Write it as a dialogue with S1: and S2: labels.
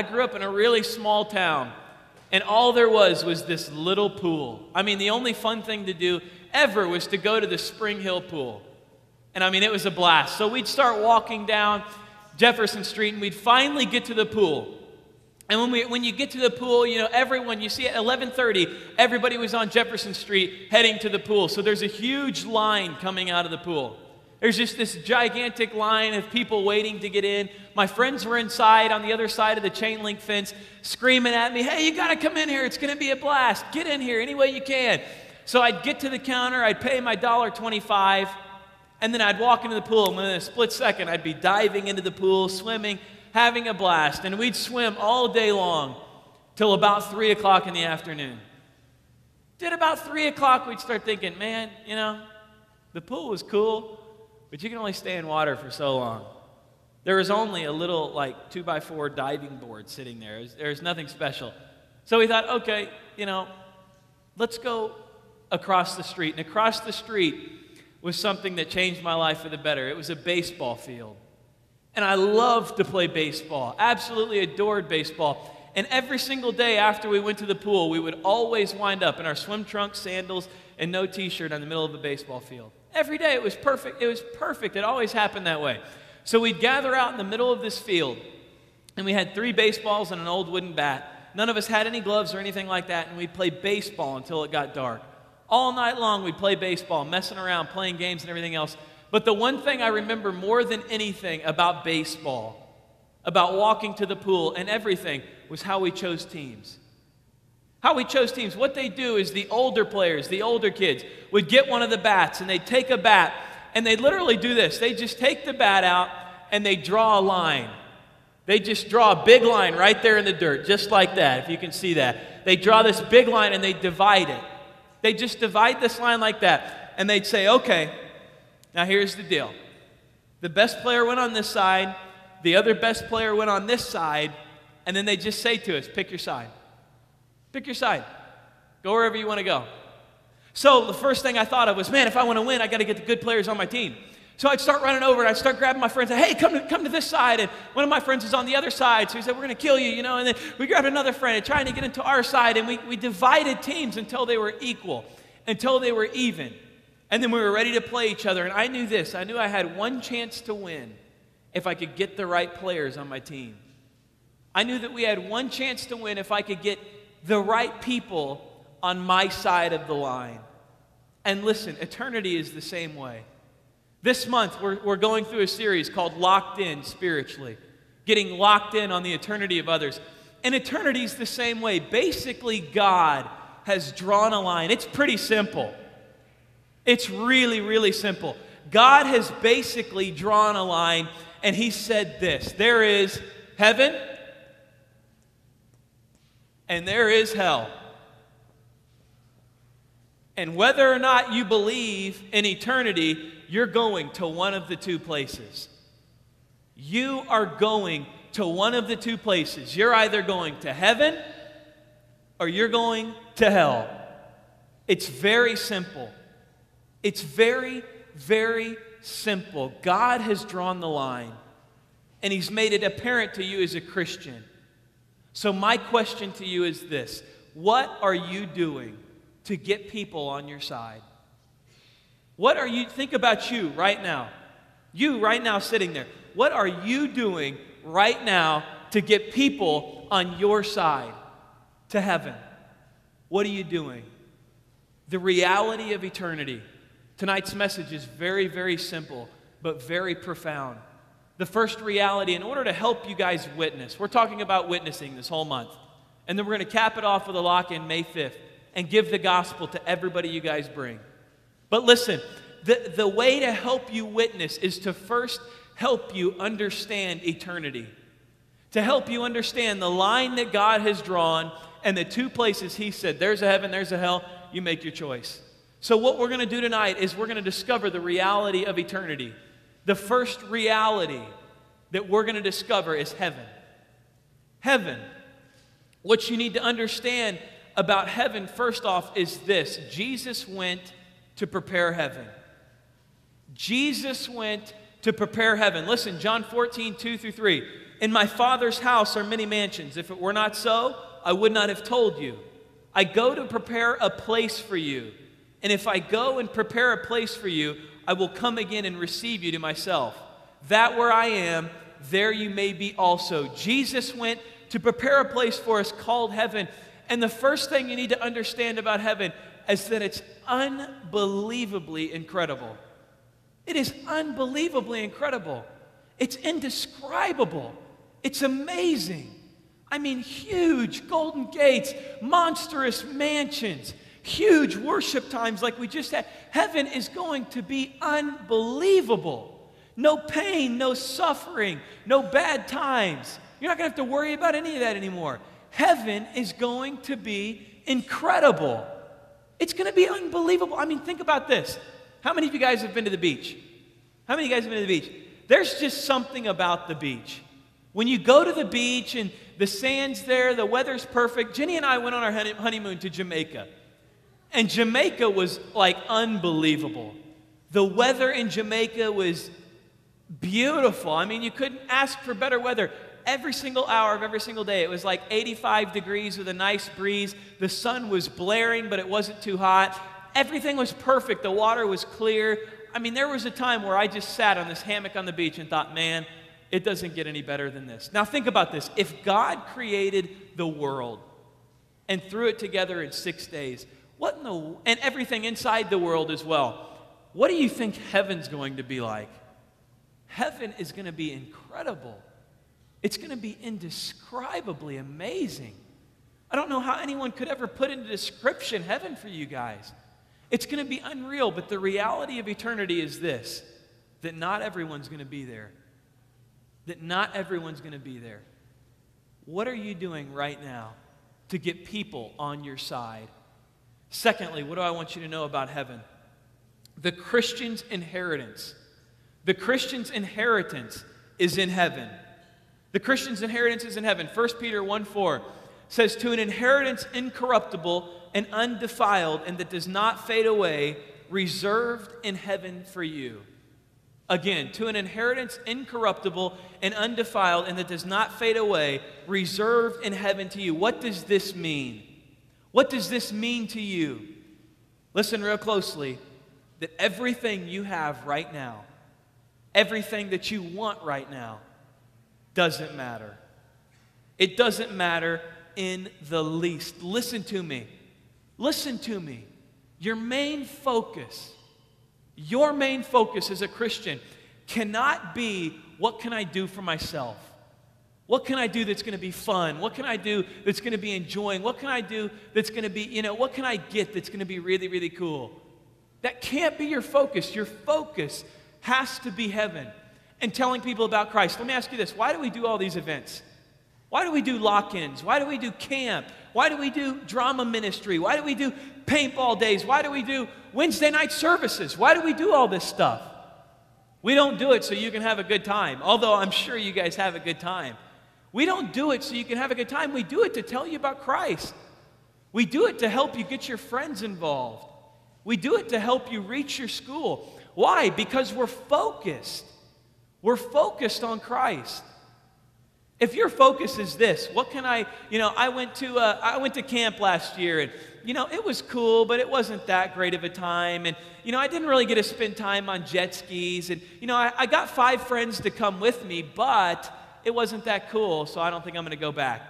S1: I grew up in a really small town, and all there was this little pool. I mean, the only fun thing to do ever was to go to the Spring Hill pool. And I mean, it was a blast. So we'd start walking down Jefferson Street, and we'd finally get to the pool. And when you get to the pool, you know, everyone, you see at 11:30, everybody was on Jefferson Street heading to the pool. So there's a huge line coming out of the pool. There's just this gigantic line of people waiting to get in. My friends were inside on the other side of the chain link fence screaming at me, "Hey, you got to come in here. It's going to be a blast. Get in here any way you can." So I'd get to the counter. I'd pay my $1.25, and then I'd walk into the pool. And within a split second, I'd be diving into the pool, swimming, having a blast. And we'd swim all day long till about 3 o'clock in the afternoon. At about 3 o'clock, we'd start thinking, man, you know, the pool was cool, but you can only stay in water for so long. There was only a little, like, 2x4 diving board sitting there. There's nothing special. So we thought, okay, you know, let's go across the street. And across the street was something that changed my life for the better. It was a baseball field. And I loved to play baseball, absolutely adored baseball. And every single day after we went to the pool, we would always wind up in our swim trunks, sandals, and no t-shirt in the middle of the baseball field. Every day, it was perfect. It was perfect. It always happened that way. So we'd gather out in the middle of this field, and we had 3 baseballs and an old wooden bat. None of us had any gloves or anything like that, and we'd play baseball until it got dark. All night long, we'd play baseball, messing around, playing games and everything else. But the one thing I remember more than anything about baseball, about walking to the pool and everything, was how we chose teams. How we chose teams. What they do is the older players, the older kids, would get one of the bats, and they'd take a bat, and they'd literally do this. They'd just take the bat out, and they'd draw a line. They'd just draw a big line right there in the dirt, just like that, if you can see that. They'd draw this big line, and they'd divide it. They'd just divide this line like that, and they'd say, okay, now here's the deal. The best player went on this side, the other best player went on this side, and then they'd just say to us, pick your side. Pick your side. Go wherever you want to go. So the first thing I thought of was, man, if I want to win, I got to get the good players on my team. So I'd start running over, and I'd start grabbing my friends and say, hey, come to this side. And one of my friends is on the other side. So he said, we're going to kill you, you know. And then we grabbed another friend and trying to get into our side. And we divided teams until they were equal, until they were even. And then we were ready to play each other. And I knew this. I knew I had one chance to win if I could get the right players on my team. I knew that we had one chance to win if I could get the right people on my side of the line. And listen, eternity is the same way. This month, we're going through a series called Locked In Spiritually, getting locked in on the eternity of others. And eternity is the same way. Basically, God has drawn a line. It's pretty simple. It's really, really simple. God has basically drawn a line, and He said this: there is heaven, and there is hell. And whether or not you believe in eternity, you're going to one of the two places. You are going to one of the two places. You're either going to heaven or you're going to hell. It's very simple. It's very, very simple. God has drawn the line, and He's made it apparent to you as a Christian. So my question to you is this: what are you doing to get people on your side? What are you, think about you right now. You right now sitting there. What are you doing right now to get people on your side to heaven? What are you doing? The reality of eternity. Tonight's message is very, very simple, but very profound. The first reality, in order to help you guys witness, we're talking about witnessing this whole month. And then we're going to cap it off with a lock-in May 5th and give the gospel to everybody you guys bring. But listen, the way to help you witness is to first help you understand eternity. To help you understand the line that God has drawn and the two places He said, there's a heaven, there's a hell, you make your choice. So what we're going to do tonight is we're going to discover the reality of eternity. The first reality that we're going to discover is heaven. Heaven. What you need to understand about heaven, first off, is this: Jesus went to prepare heaven. Jesus went to prepare heaven. Listen, John 14, 2-3. In my Father's house are many mansions. If it were not so, I would not have told you. I go to prepare a place for you. And if I go and prepare a place for you, I will come again and receive you to myself, that where I am, there you may be also. Jesus went to prepare a place for us called heaven. And the first thing you need to understand about heaven is that it's unbelievably incredible. It is unbelievably incredible. It's indescribable. It's amazing. I mean, huge golden gates, monstrous mansions, huge worship times like we just had. Heaven is going to be unbelievable. No pain, no suffering, no bad times. You're not going to have to worry about any of that anymore. Heaven is going to be incredible. It's going to be unbelievable. I mean, think about this. How many of you guys have been to the beach? How many of you guys have been to the beach? There's just something about the beach. When you go to the beach and the sand's there, the weather's perfect. Jenny and I went on our honeymoon to Jamaica. And Jamaica was like unbelievable. The weather in Jamaica was beautiful. I mean, you couldn't ask for better weather. Every single hour of every single day, it was like 85 degrees with a nice breeze. The sun was blaring, but it wasn't too hot. Everything was perfect. The water was clear. I mean, there was a time where I just sat on this hammock on the beach and thought, man, it doesn't get any better than this. Now think about this. If God created the world and threw it together in 6 days, and everything inside the world as well, what do you think heaven's going to be like? Heaven is going to be incredible. It's going to be indescribably amazing. I don't know how anyone could ever put into description heaven for you guys. It's going to be unreal, but the reality of eternity is this, that not everyone's going to be there. That not everyone's going to be there. What are you doing right now to get people on your side? Secondly, what do I want you to know about heaven? The Christian's inheritance. The Christian's inheritance is in heaven. The Christian's inheritance is in heaven. 1 Peter 1:4 says, to an inheritance incorruptible and undefiled and that does not fade away, reserved in heaven for you. Again, to an inheritance incorruptible and undefiled and that does not fade away, reserved in heaven to you. What does this mean? What does this mean to you? Listen real closely, that everything you have right now, everything that you want right now, doesn't matter. It doesn't matter in the least. Listen to me. Listen to me. Your main focus as a Christian cannot be, what can I do for myself? What can I do that's going to be fun? What can I do that's going to be enjoying? What can I do that's going to be, what can I get that's going to be really, really cool? That can't be your focus. Your focus has to be heaven and telling people about Christ. Let me ask you this. Why do we do all these events? Why do we do lock-ins? Why do we do camp? Why do we do drama ministry? Why do we do paintball days? Why do we do Wednesday night services? Why do we do all this stuff? We don't do it so you can have a good time, although I'm sure you guys have a good time. We don't do it so you can have a good time. We do it to tell you about Christ. We do it to help you get your friends involved. We do it to help you reach your school. Why? Because we're focused. We're focused on Christ. If your focus is this, what can I went to camp last year and, it was cool, but it wasn't that great of a time. And, I didn't really get to spend time on jet skis. And, I got 5 friends to come with me, but it wasn't that cool, so I don't think I'm going to go back.